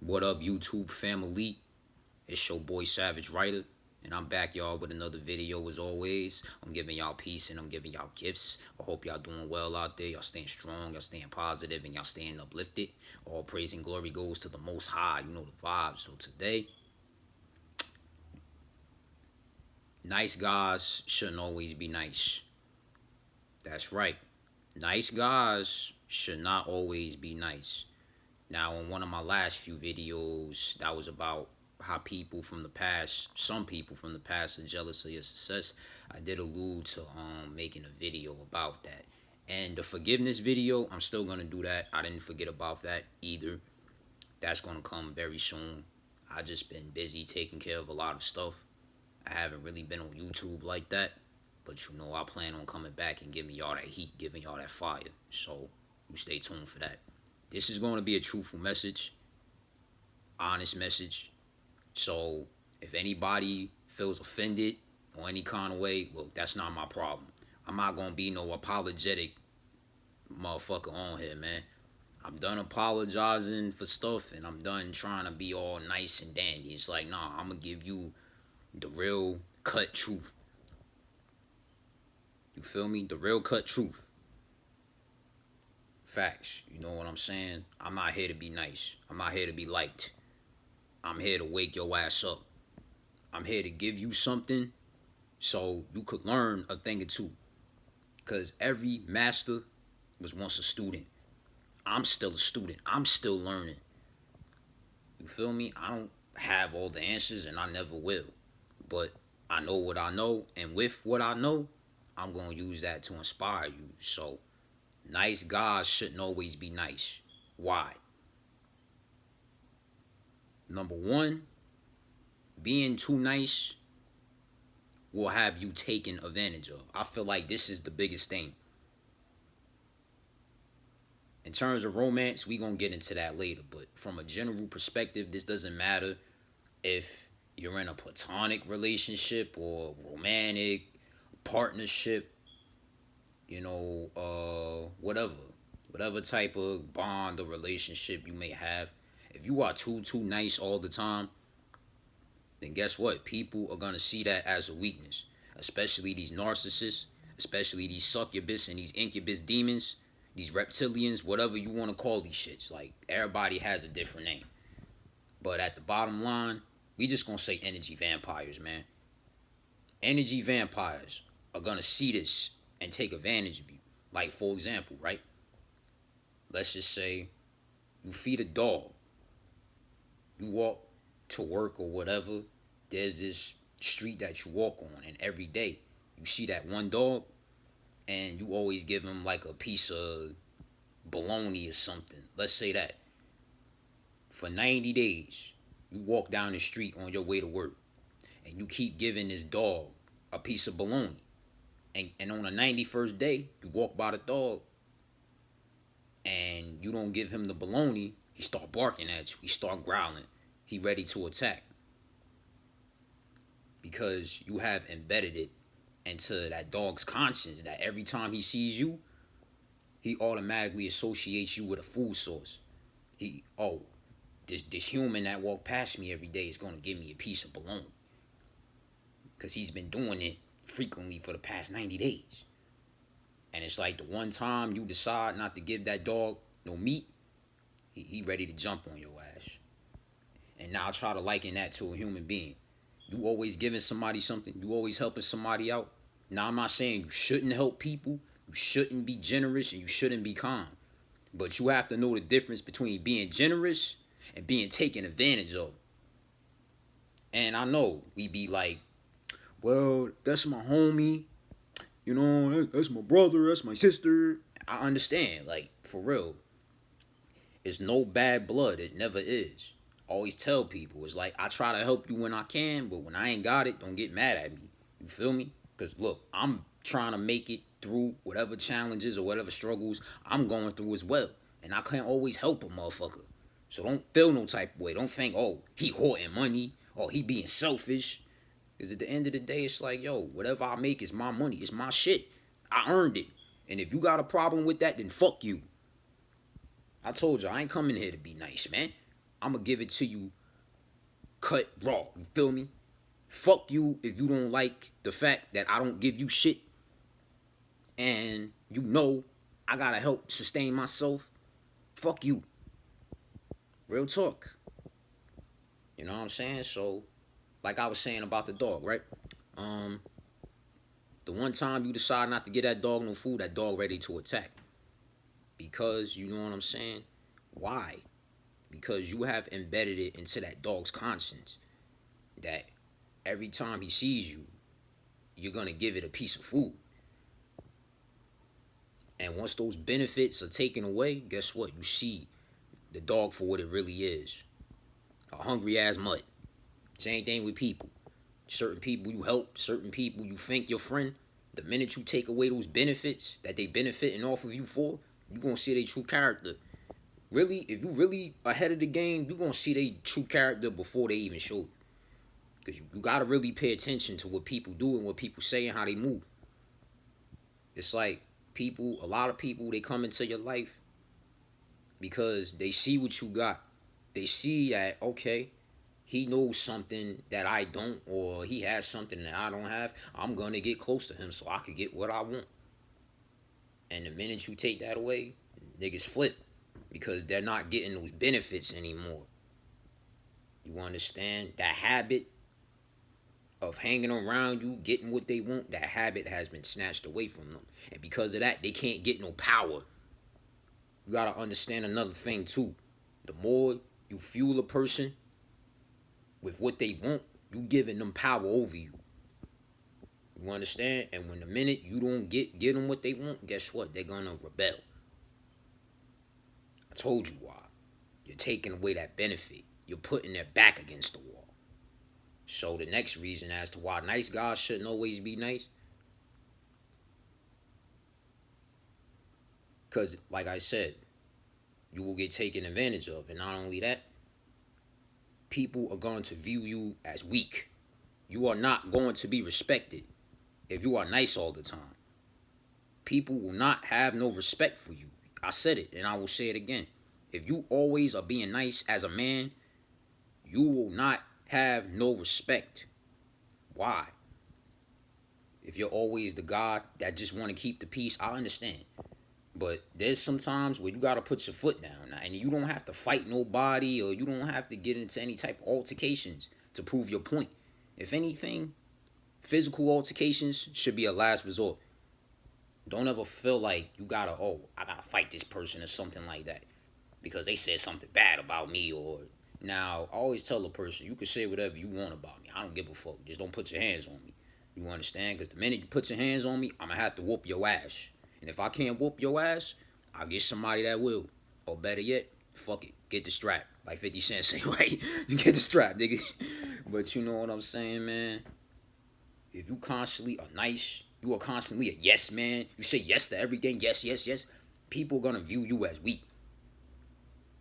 What up, YouTube family? It's your boy Savage Writer, and I'm back, y'all, with another video as always. I'm giving y'all peace and I'm giving y'all gifts. I hope y'all doing well out there. Y'all staying strong, y'all staying positive, and y'all staying uplifted. All praise and glory goes to the Most High. You know the vibes. So today, nice guys shouldn't always be nice. That's right. Nice guys should not always be nice. Now, in one of my last few videos, that was about how people from the past, some people from the past, are jealous of your success. I did allude to making a video about that. And the forgiveness video, I'm still going to do that. I didn't forget about that either. That's going to come very soon. I just been busy taking care of a lot of stuff. I haven't really been on YouTube like that. But you know, I plan on coming back and giving y'all that heat, giving y'all that fire. So you stay tuned for that. This is going to be a truthful message, honest message. So if anybody feels offended or any kind of way, look, that's not my problem. I'm not going to be no apologetic motherfucker on here, man. I'm done apologizing for stuff, and I'm done trying to be all nice and dandy. It's like, nah, I'm going to give you the real cut truth. You feel me? The real cut truth. Facts. You know what I'm saying? I'm not here to be nice. I'm not here to be liked. I'm here to wake your ass up. I'm here to give you something so you could learn a thing or two. Because every master was once a student. I'm still a student. I'm still learning. You feel me? I don't have all the answers, and I never will. But I know what I know, and with what I know, I'm going to use that to inspire you. So, nice guys shouldn't always be nice. Why? Number one, being too nice will have you taken advantage of. I feel like this is the biggest thing. In terms of romance, we going to get into that later. But from a general perspective, this doesn't matter if you're in a platonic relationship or romantic partnership, you know, whatever type of bond or relationship you may have. If you are too nice all the time, then guess what? People are gonna see that as a weakness, especially these narcissists, especially these succubus and these incubus demons, these reptilians, whatever you want to call these shits. Like, everybody has a different name, but at the bottom line, we just gonna say energy vampires, man. Energy vampires are gonna see this and take advantage of you. Like, for example, right? Let's just say you feed a dog. You walk to work or whatever. There's this street that you walk on, and every day you see that one dog, and you always give him like a piece of bologna or something. Let's say that. For 90 days, you walk down the street on your way to work, and you keep giving this dog a piece of bologna. And on the 91st day, you walk by the dog, and you don't give him the bologna, he start barking at you. He start growling. He ready to attack. Because you have embedded it into that dog's conscience that every time he sees you, he automatically associates you with a food source. This human that walk past me every day is going to give me a piece of bologna. Because he's been doing it frequently for the past 90 days. And it's like the one time you decide not to give that dog no meat, he ready to jump on your ass. And now I try to liken that to a human being. You always giving somebody something. You always helping somebody out. Now, I'm not saying you shouldn't help people. You shouldn't be generous, and you shouldn't be kind. But you have to know the difference between being generous and being taken advantage of. And I know we be like, well, that's my homie. You know, that's my brother. That's my sister. I understand. Like, for real. It's no bad blood. It never is. Always tell people, it's like, I try to help you when I can, but when I ain't got it, don't get mad at me. You feel me? Because, look, I'm trying to make it through whatever challenges or whatever struggles I'm going through as well. And I can't always help a motherfucker. So don't feel no type of way. Don't think, oh, he hoarding money, or he being selfish. Because at the end of the day, it's like, yo, whatever I make is my money. It's my shit. I earned it. And if you got a problem with that, then fuck you. I told you, I ain't coming here to be nice, man. I'm going to give it to you cut raw. You feel me? Fuck you if you don't like the fact that I don't give you shit and you know I got to help sustain myself. Fuck you. Real talk. You know what I'm saying? So, like I was saying about the dog, right? Um, the one time you decide not to get that dog no food, that dog ready to attack. Because, you know what I'm saying? Why? Because you have embedded it into that dog's conscience that every time he sees you, you're going to give it a piece of food. And once those benefits are taken away, guess what? You see the dog for what it really is. A hungry ass mutt. Same thing with people. Certain people you help, certain people you think your friend. The minute you take away those benefits that they benefiting off of you for, you gonna see their true character. Really, if you really ahead of the game, you gonna see their true character before they even show you. Because you gotta really pay attention to what people do and what people say and how they move. It's like people, a lot of people, they come into your life because they see what you got. They see that, okay, he knows something that I don't, or he has something that I don't have. I'm going to get close to him so I can get what I want. And the minute you take that away, niggas flip because they're not getting those benefits anymore. You understand? That habit of hanging around you, getting what they want, that habit has been snatched away from them. And because of that, they can't get no power. You got to understand another thing too. The more you fuel a person with what they want, you giving them power over you. You understand? And when the minute you don't get them what they want, guess what? They're gonna rebel. I told you why. You're taking away that benefit. You're putting their back against the wall. So the next reason as to why nice guys shouldn't always be nice, because like I said, you will get taken advantage of. And not only that, people are going to view you as weak. You are not going to be respected if you are nice all the time. People will not have no respect for you. I said it and I will say it again. If you always are being nice as a man, you will not have no respect. Why? If you're always the guy that just want to keep the peace, I understand. But there's some times where you got to put your foot down. And you don't have to fight nobody, or you don't have to get into any type of altercations to prove your point. If anything, physical altercations should be a last resort. Don't ever feel like you gotta, oh, I gotta fight this person or something like that because they said something bad about me. Or now, I always tell a person, you can say whatever you want about me. I don't give a fuck. Just don't put your hands on me. You understand? Because the minute you put your hands on me, I'm gonna have to whoop your ass. And if I can't whoop your ass, I'll get somebody that will. Or better yet, fuck it, get the strap. Like 50 Cent say, right? Get the strap, nigga. But you know what I'm saying, man? If you constantly are nice, you are constantly a yes man, you say yes to everything, yes, yes, yes, people are going to view you as weak.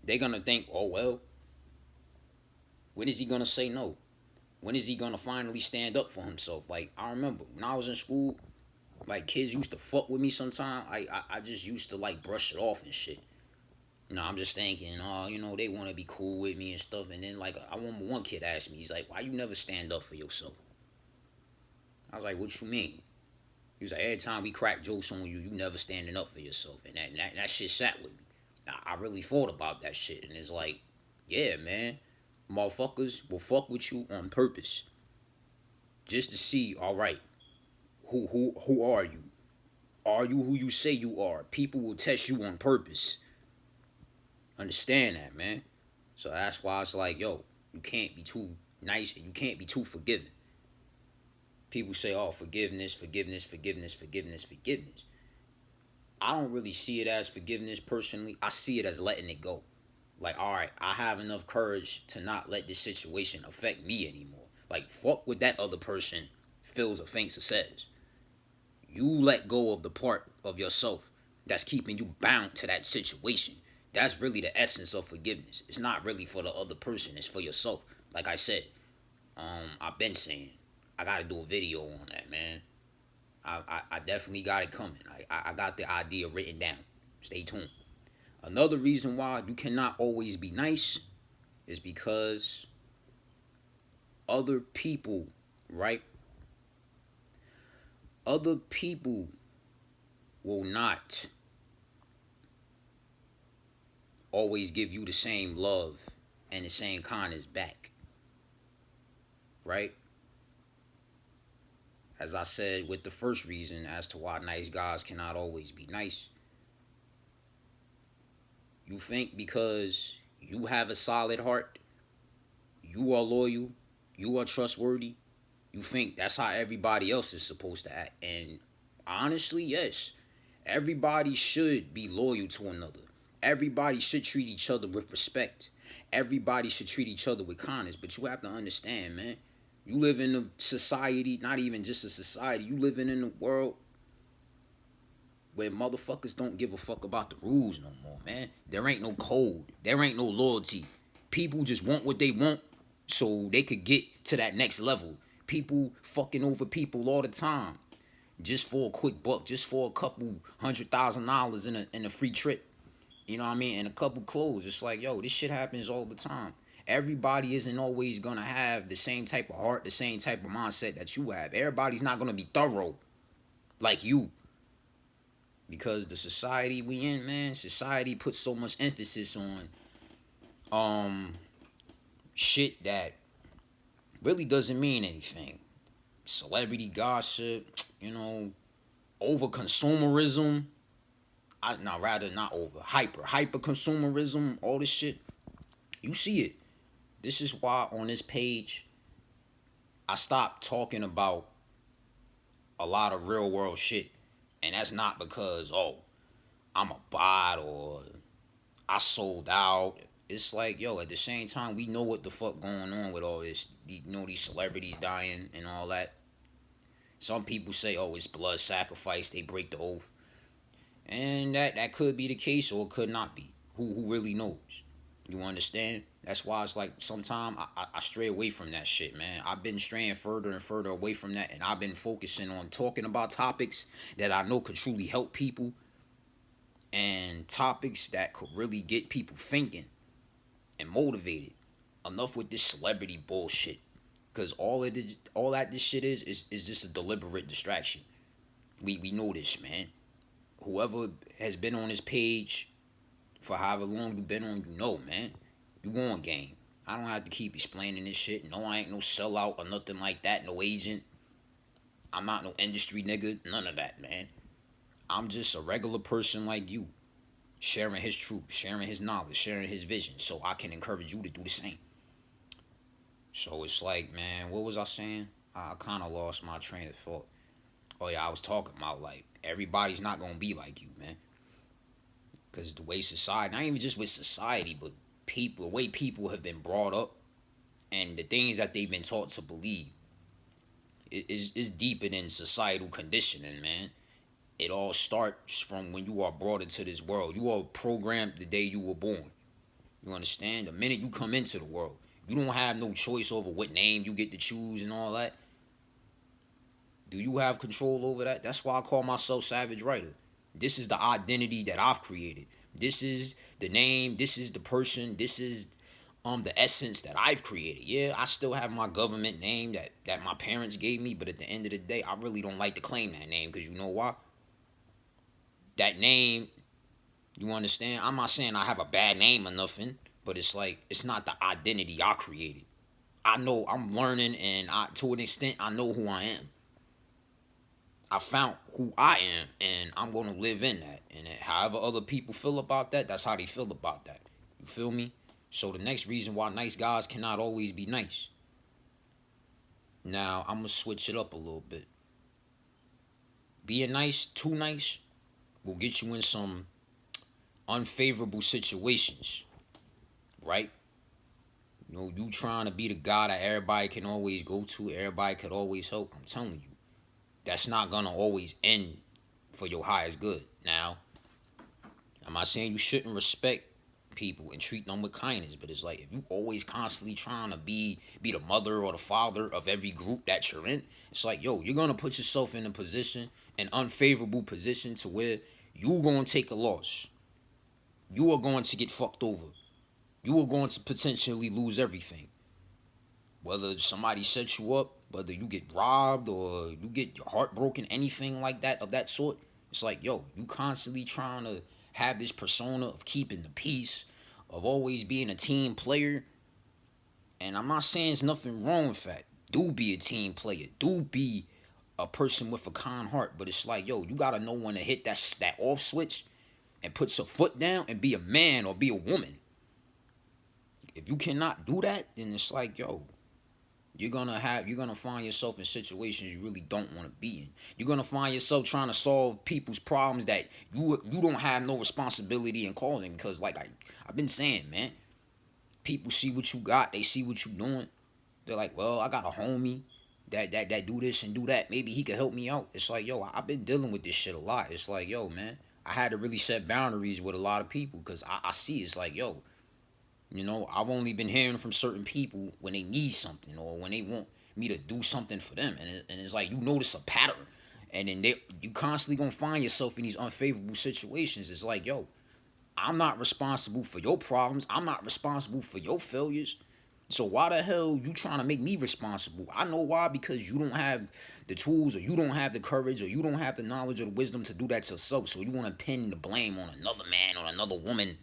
They're going to think, oh, well, when is he going to say no? When is he going to finally stand up for himself? Like, I remember when I was in school, like, kids used to fuck with me sometimes. I just used to, like, brush it off and shit. You know, I'm just thinking, oh, you know, they want to be cool with me and stuff. And then, like, I remember one kid asked me, he's like, why you never stand up for yourself? I was like, what you mean? He was like, every time we crack jokes on you, you never standing up for yourself. And that shit sat with me. I really thought about that shit. And it's like, yeah, man. Motherfuckers will fuck with you on purpose. Just to see, all right, who are you? Are you who you say you are? People will test you on purpose. Understand that, man. So that's why it's like, yo, you can't be too nice and you can't be too forgiving. People say, oh, forgiveness, forgiveness, forgiveness, forgiveness, forgiveness. I don't really see it as forgiveness personally. I see it as letting it go. Like, all right, I have enough courage to not let this situation affect me anymore. Like, fuck what that other person feels or thinks or says. You let go of the part of yourself that's keeping you bound to that situation. That's really the essence of forgiveness. It's not really for the other person. It's for yourself. Like I said, I've been saying, I got to do a video on that, man. I definitely got it coming. I got the idea written down. Stay tuned. Another reason why you cannot always be nice is because other people, right? Other people will not always give you the same love and the same kindness back, right? As I said with the first reason as to why nice guys cannot always be nice, you think because you have a solid heart, you are loyal, you are trustworthy, you think that's how everybody else is supposed to act. And honestly, yes, everybody should be loyal to another. Everybody should treat each other with respect. Everybody should treat each other with kindness. But you have to understand, man, you live in a society, not even just a society, you living in a world where motherfuckers don't give a fuck about the rules no more, man. There ain't no code. There ain't no loyalty. People just want what they want so they could get to that next level. People fucking over people all the time. Just for a quick buck, just for a couple $100,000 in a free trip. You know what I mean? And a couple clothes. It's like, yo, this shit happens all the time. Everybody isn't always gonna have the same type of heart, the same type of mindset that you have. Everybody's not gonna be thorough like you. Because the society we in, man, society puts so much emphasis on shit that really doesn't mean anything. Celebrity gossip, over consumerism. Rather not over. Hyper consumerism, all this shit. You see it. This is why on this page I stopped talking about a lot of real world shit. And that's not because, I'm a bot or I sold out. It's like, yo, at the same time, we know what the fuck going on with all this. These celebrities dying and all that. Some people say, it's blood sacrifice. They break the oath. And that could be the case or it could not be. Who really knows? You understand? That's why it's like sometimes I stray away from that shit, man. I've been straying further and further away from that. And I've been focusing on talking about topics that I know could truly help people. And topics that could really get people thinking and motivated. Enough with this celebrity bullshit. Because all that this shit is just a deliberate distraction. We know this, man. Whoever has been on this page for however long you've been on, man. You on game. I don't have to keep explaining this shit. No, I ain't no sellout or nothing like that. No agent. I'm not no industry nigga. None of that, man. I'm just a regular person like you. Sharing his truth, sharing his knowledge, sharing his vision. So I can encourage you to do the same. So it's like, man, what was I saying? I kind of lost my train of thought. Oh, yeah, I was talking about, like, everybody's not going to be like you, man. Because the way society, not even just with society, but people, the way people have been brought up and the things that they've been taught to believe is deeper than societal conditioning, man. It all starts from when you are brought into this world. You are programmed the day you were born. You understand? The minute you come into the world, you don't have no choice over what name you get to choose and all that. Do you have control over that? That's why I call myself Savage Writer. This is the identity that I've created. This is the name. This is the person. This is the essence that I've created. Yeah, I still have my government name that my parents gave me, but at the end of the day, I really don't like to claim that name because you know why? That name, you understand? I'm not saying I have a bad name or nothing, but it's like it's not the identity I created. I know I'm learning, and to an extent, I know who I am. I found who I am, and I'm going to live in that. And however other people feel about that, that's how they feel about that. You feel me? So the next reason why nice guys cannot always be nice. Now, I'm going to switch it up a little bit. Being nice, too nice, will get you in some unfavorable situations, right? You trying to be the guy that everybody can always go to, everybody could always help. I'm telling you. That's not going to always end for your highest good. Now, I'm not saying you shouldn't respect people and treat them with kindness, but it's like if you always constantly trying to be the mother or the father of every group that you're in, it's like, yo, you're going to put yourself in a position, an unfavorable position to where you're going to take a loss. You are going to get fucked over You are going to potentially lose everything. Whether somebody sets you up, whether you get robbed or you get your heart broken, anything like that of that sort. It's like, yo, you constantly trying to have this persona of keeping the peace, of always being a team player. And I'm not saying there's nothing wrong with that. Do be a team player. Do be a person with a kind heart. But it's like, yo, you gotta know when to hit that off switch and put your foot down and be a man or be a woman. If you cannot do that, then it's like, yo, you're gonna find yourself in situations you really don't want to be in. You're gonna find yourself trying to solve people's problems that you don't have no responsibility in causing. Because like I've been saying, man, people see what you got, they see what you doing. They're like, well, I got a homie that do this and do that. Maybe he could help me out. It's like, yo, I've been dealing with this shit a lot. It's like, yo, man, I had to really set boundaries with a lot of people because I see it's like, yo, I've only been hearing from certain people when they need something or when they want me to do something for them, and it's like you notice a pattern, and then you constantly gonna find yourself in these unfavorable situations. It's like, yo, I'm not responsible for your problems. I'm not responsible for your failures. So why the hell you trying to make me responsible? I know why, because you don't have the tools or you don't have the courage or you don't have the knowledge or the wisdom to do that yourself. So you want to pin the blame on another man or another woman.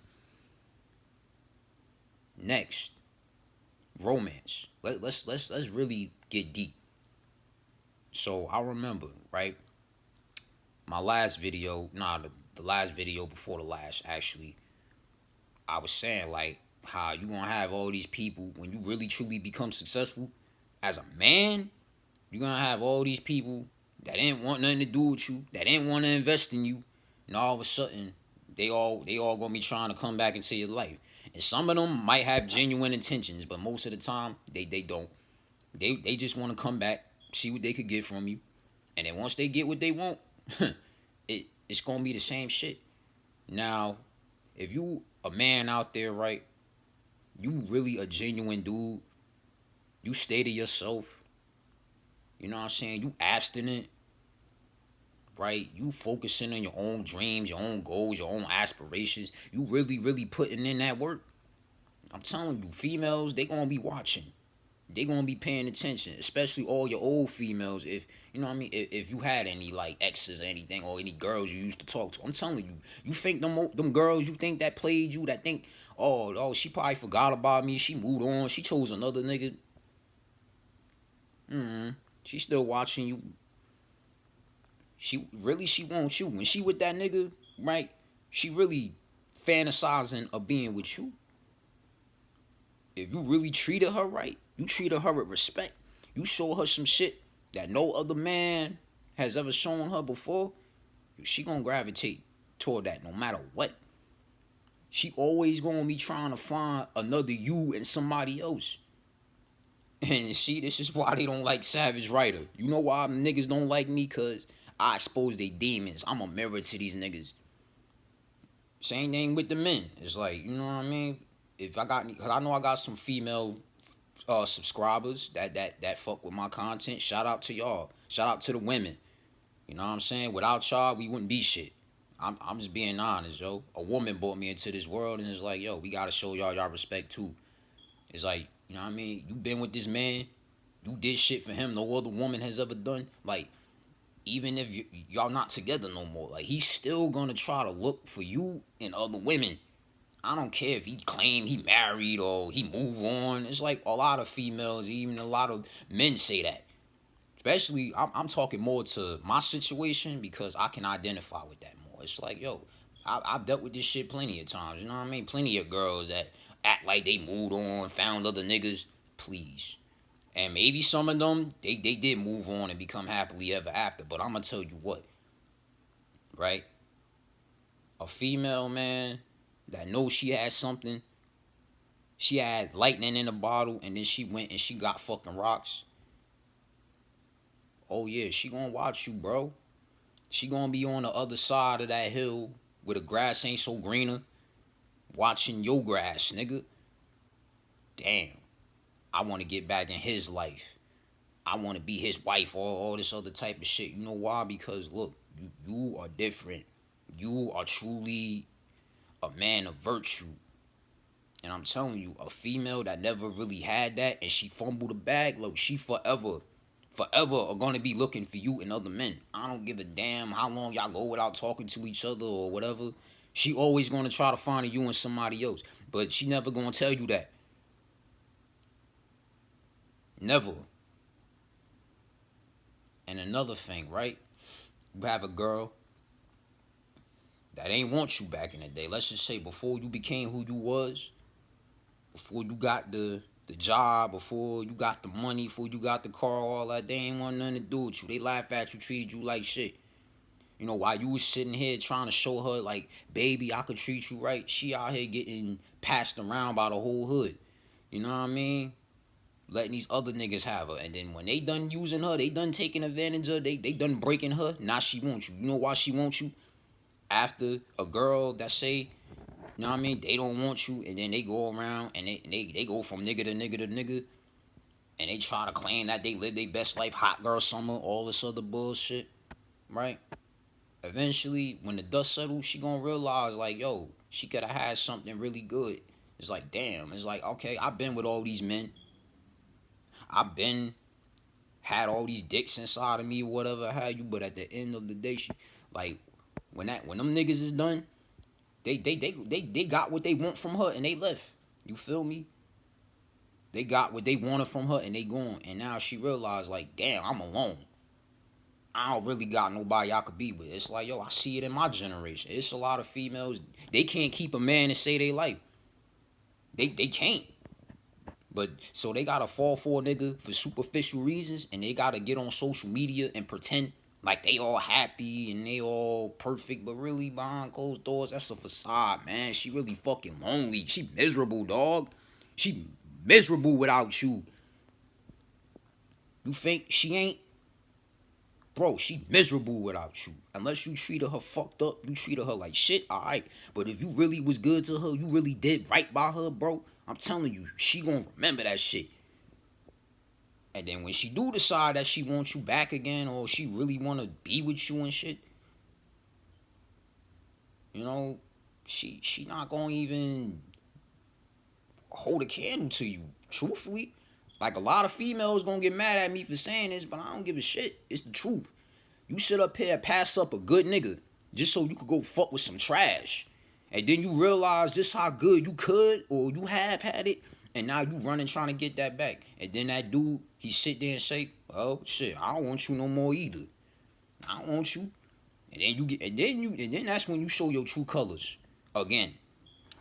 Next, romance. Let's really get deep. So I remember, right? My last video, the last video before the last, actually, I was saying like how you gonna have all these people when you really truly become successful as a man. You're gonna have all these people that didn't want nothing to do with you, that didn't want to invest in you, and all of a sudden they all gonna be trying to come back into your life. And some of them might have genuine intentions, but most of the time they don't. They just want to come back, see what they could get from you, and then once they get what they want, it's gonna be the same shit. Now, if you a man out there, right, you really a genuine dude, you stay to yourself, you know what I'm saying? You abstinent, right? You focusing on your own dreams, your own goals, your own aspirations. You really, really putting in that work. I'm telling you, females, they gonna be watching. They gonna be paying attention, especially all your old females. If you know what I mean, if you had any like exes or anything, or any girls you used to talk to, I'm telling you, you think them girls you think that played you, that think, oh, she probably forgot about me, she moved on, she chose another nigga. She still watching you. She wants you. When she with that nigga, right? She really fantasizing of being with you. If you really treated her right, you treated her with respect. You show her some shit that no other man has ever shown her before. She gonna gravitate toward that no matter what. She always gonna be trying to find another you in somebody else. And see, this is why they don't like Savage Writer. You know why niggas don't like me? Cause I expose they demons. I'm a mirror to these niggas. Same thing with the men. It's like, you know what I mean? If I got, cause I know I got some female subscribers that fuck with my content. Shout out to y'all. Shout out to the women. You know what I'm saying? Without y'all, we wouldn't be shit. I'm just being honest, yo. A woman brought me into this world, and it's like, yo, we gotta show y'all respect too. It's like, you know what I mean? You been with this man, you did shit for him no other woman has ever done. Like, even if y'all not together no more, like he's still gonna try to look for you in other women. I don't care if he claim he married or he move on. It's like a lot of females, even a lot of men say that. Especially, I'm talking more to my situation because I can identify with that more. It's like, yo, I've dealt with this shit plenty of times. You know what I mean? Plenty of girls that act like they moved on, found other niggas. Please. And maybe some of them, they did move on and become happily ever after. But I'm going to tell you what, right? A female, man, that knows she had something. She had lightning in a bottle, and then she went and she got fucking rocks. Oh, yeah, she gonna watch you, bro. She gonna be on the other side of that hill where the grass ain't so greener, watching your grass, nigga. Damn, I want to get back in his life. I want to be his wife, all this other type of shit. You know why? Because, look, you are different. You are truly a man of virtue. And And I'm telling you, a female that never really had that and she fumbled the bag, look, she forever are gonna be looking for you and other men. I don't give a damn how long y'all go without talking to each other or whatever. She always gonna try to find you and somebody else. But she never gonna tell you that. Never. And another thing, right? You have a girl that ain't want you back in the day. Let's just say before you became who you was, before you got the job, before you got the money, before you got the car, all that, they ain't want nothing to do with you. They laugh at you, treated you like shit. You know, while you was sitting here trying to show her, like, baby, I could treat you right, she out here getting passed around by the whole hood. You know what I mean? Letting these other niggas have her. And then when they done using her, they done taking advantage of her, they done breaking her, now she wants you. You know why she wants you? After a girl that say, you know what I mean, they don't want you, and then they go around and they go from nigga to nigga to nigga, and they try to claim that they live their best life, hot girl summer, all this other bullshit, right? Eventually, when the dust settles, she gonna realize, like, yo, she could have had something really good. It's like, damn. It's like, okay, I've been with all these men. I've been had all these dicks inside of me, whatever have you. But at the end of the day, she, like, when them niggas is done, they got what they want from her and they left. You feel me? They got what they wanted from her and they gone. And now she realized, like, damn, I'm alone. I don't really got nobody I could be with. It's like, yo, I see it in my generation. It's a lot of females, they can't keep a man and say they like. They can't. But so they gotta fall for a nigga for superficial reasons, and they gotta get on social media and pretend like they all happy and they all perfect, but really behind closed doors, that's a facade, man. She really fucking lonely. She miserable, dog. She miserable without you. You think she ain't? Bro, she miserable without you. Unless you treated her fucked up, you treated her like shit, alright. But if you really was good to her, you really did right by her, bro, I'm telling you, she gonna remember that shit. And then when she do decide that she wants you back again, or she really wanna be with you and shit, you know, she not gonna even hold a candle to you, truthfully. Like, a lot of females gonna get mad at me for saying this, but I don't give a shit. It's the truth. You sit up here and pass up a good nigga just so you could go fuck with some trash. And then you realize just how good you could or you have had it. And now you running trying to get that back. And then that dude, he sit there and say, well, shit, I don't want you no more either. I don't want you. And then then that's when you show your true colors. Again.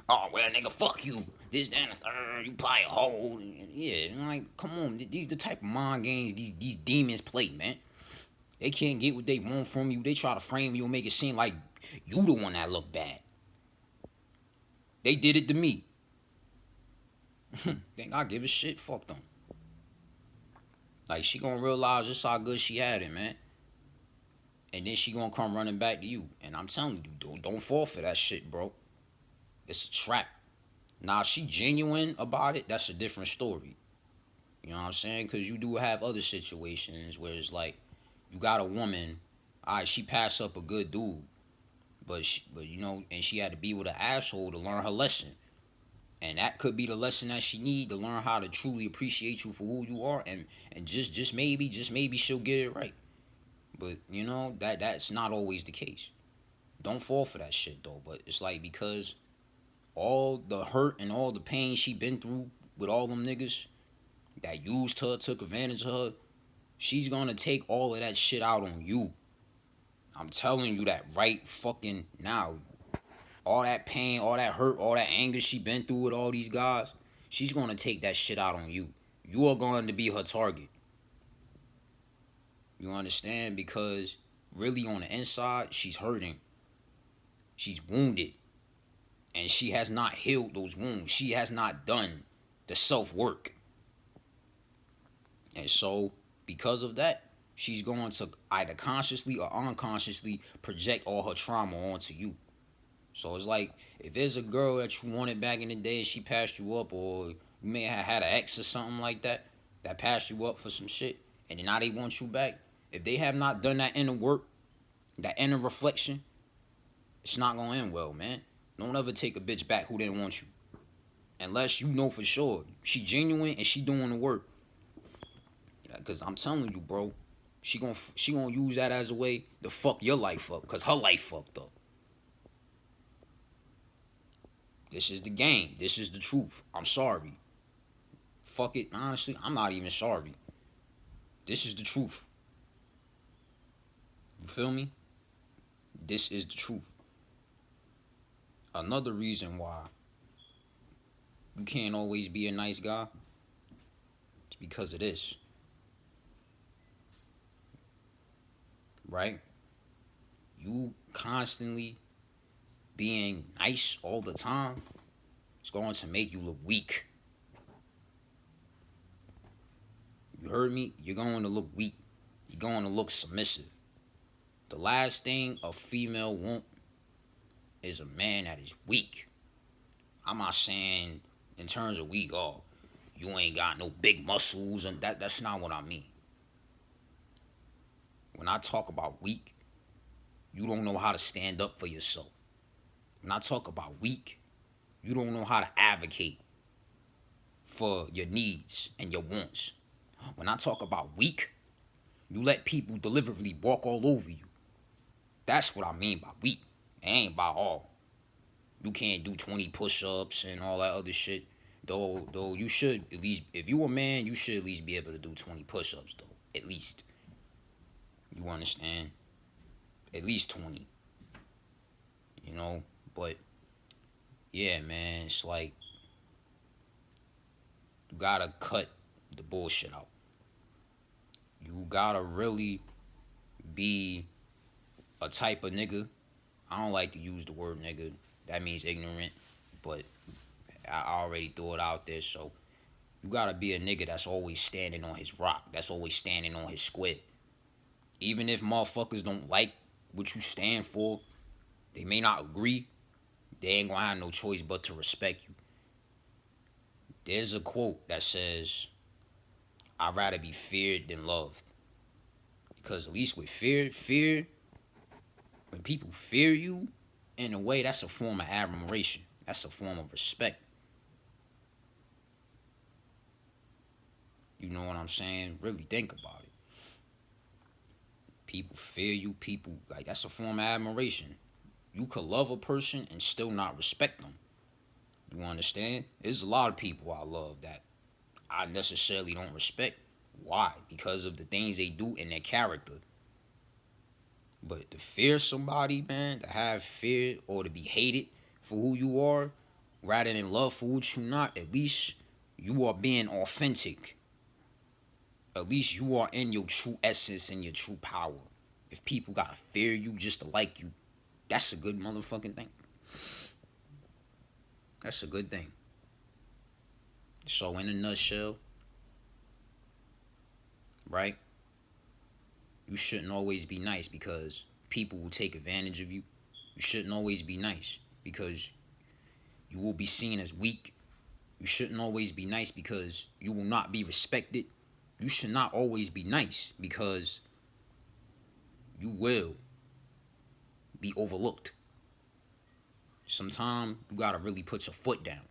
Oh, well, nigga, fuck you. This, that, and the third. You probably a hoe. Yeah, like, come on. These the type of mind games these demons play, man. They can't get what they want from you. They try to frame you and make it seem like you the one that look bad. They did it to me. Think I give a shit? Fuck them. Like, she gonna realize just how good she had it, man. And then she gonna come running back to you. And I'm telling you, don't fall for that shit, bro. It's a trap. Now, if she genuine about it, that's a different story. You know what I'm saying? Because you do have other situations where it's like, you got a woman, all right, she passed up a good dude, but you know, and she had to be with an asshole to learn her lesson, and that could be the lesson that she need to learn how to truly appreciate you for who you are, and just maybe she'll get it right. But you know that's not always the case. Don't fall for that shit though. But it's like, because all the hurt and all the pain she been through with all them niggas that used her, took advantage of her, she's gonna take all of that shit out on you. I'm telling you that right fucking now. All that pain, all that hurt, all that anger she been through with all these guys, she's gonna take that shit out on you. You are going to be her target. You understand? Because really on the inside, she's hurting. She's wounded. And she has not healed those wounds. She has not done the self-work. And so, because of that, she's going to either consciously or unconsciously project all her trauma onto you. So it's like, if there's a girl that you wanted back in the day and she passed you up, or you may have had an ex or something like that passed you up for some shit, and then now they want you back, if they have not done that inner work, that inner reflection, it's not going to end well, man. Don't ever take a bitch back who didn't want you. unless you know for sure she genuine and she doing the work. Cause I'm telling you, bro, she gonna use that as a way to fuck your life up. Cause her life fucked up. This is the game. This is the truth. I'm sorry. Fuck it. Honestly, I'm not even sorry. This is the truth. You feel me? This is the truth. Another reason why you can't always be a nice guy is because of this. Right? You constantly being nice all the time is going to make you look weak. You heard me? You're going to look weak. You're going to look submissive. The last thing a female wants is a man that is weak. I'm not saying in terms of weak, oh, you ain't got no big muscles, and that's not what I mean. When I talk about weak, you don't know how to stand up for yourself. When I talk about weak, you don't know how to advocate for your needs and your wants. When I talk about weak, you let people deliberately walk all over you. That's what I mean by weak. It ain't by all. You can't do 20 push-ups and all that other shit. Though you should at least, if you a man, you should at least be able to do 20 push-ups though. At least. You understand? At least 20. You know? But yeah, man, it's like you gotta cut the bullshit out. You gotta really be a type of nigga. I don't like to use the word nigga. That means ignorant. But I already threw it out there. So you gotta be a nigga that's always standing on his rock. That's always standing on his square. Even if motherfuckers don't like what you stand for, they may not agree. They ain't gonna have no choice but to respect you. There's a quote that says, I'd rather be feared than loved. Because at least with fear, when people fear you, in a way, that's a form of admiration. That's a form of respect. You know what I'm saying? Really think about it. People fear you, people, like, that's a form of admiration. You could love a person and still not respect them. You understand? There's a lot of people I love that I necessarily don't respect. Why? Because of the things they do in their character. But to fear somebody, man, to have fear or to be hated for who you are, rather than love for what you're not, at least you are being authentic. At least you are in your true essence and your true power. If people gotta fear you just to like you, that's a good motherfucking thing. That's a good thing. So in a nutshell, right? You shouldn't always be nice because people will take advantage of you. You shouldn't always be nice because you will be seen as weak. You shouldn't always be nice because you will not be respected. You should not always be nice because you will be overlooked. Sometimes you gotta really put your foot down.